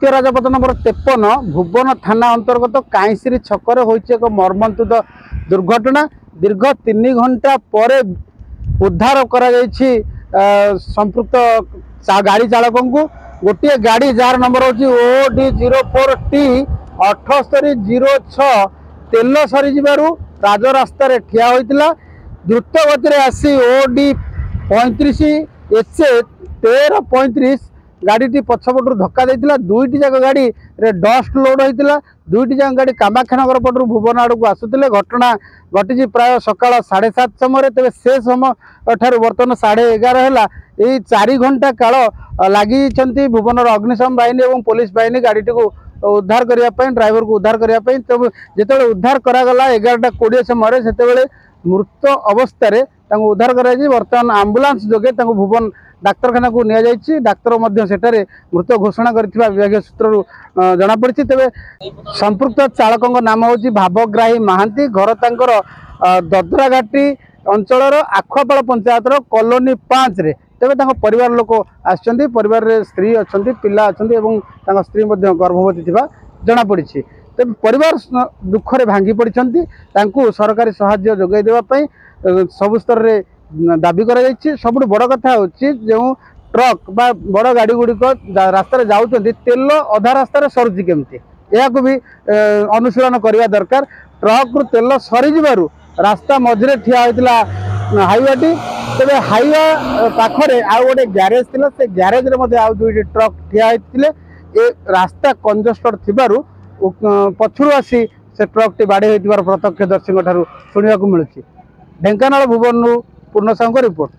Rajpath number 53 भुवन थाना अंतर्गत काईश्री छकरे होइछि एक मर्मन्तुद दुर्घटना। दीर्घ 3 घंटा पर उद्धार करा जायछि संपृक्त गाड़ी चालक को। गोटे गाड़ी जार नंबर होछि OD04T 7806 तेल सरी जिबारु राजरास्ता रे ठिया होइतिला। द्रुत गति आसी OD35 HA 1335 गाड़ी पछपटू धक्का देता। दुईटी जाक गाड़ी रे डस्ट लोड होता। दुईटी जाक गाड़ी कामाक्षानगर पटू भुवन आड़ को आसुले। घटना घटी प्राय सकाल 7:30 समय। तेज से समय बर्तमान 11:30 है। यही 4 घंटा काल लगी भुवनर अग्निशम बाहिनी और पुलिस बाहिनी गाड़ी को उद्धार करने ड्राइवर को उद्धार करने। तब जो उद्धार करागला 11:20 समय से मृत अवस्था उद्धार कर बर्तमान आंबुलांस जोगे भुवन डाक्तरखाना को निया जाइछि। डाक्तर मध्य सेठारे मृत घोषणा करथिबा विभाग सूत्रु जना पड़छि। तेबे संपृक्त चालक नाम होछि भावग्राही महांती। घर तांकर ददराघाटी अंचलर आखुआपाड़ पंचायतर कॉलोनी 5 रे। तेबे तांको परिवार लोक आछन्ती। परिवार रे स्त्री अछन्ती, पिला अछन्ती एवं तांको स्त्री मध्य गर्भवती थिबा जना पड़छि। तेबे परिवार दुख रे भांगी पड़छन्ती। तांको सरकारी सहायता जोगाई देबा पई सब स्तर रे दाबी करा जायछि। सबुठ बड़ कथा होछि जो ट्रक बा बड़ गाड़ी गुड़िक रास्ता जाऊँच तेल अधा रास्तार सरुचि केमती यह भी अनुशीलन करने दरकार। ट्रक रु तेल सरी रास्ता मझे ठिया होता हाईवाटी। तेज हाईवा पाखरे आउ गोटे ग्यारेज थिला। से ग्यारेज रे आउ दुईटी ट्रक ठिया होते। रास्ता कंजस्टेड थिबारु पछुरु आसी से ट्रक टी बाड़े होइतिबार प्रत्यक्षदर्शी ठारू शुणिबाकु मिलुछि। ढेंकानाल भुवनरु पूर्ण साहू रिपोर्ट।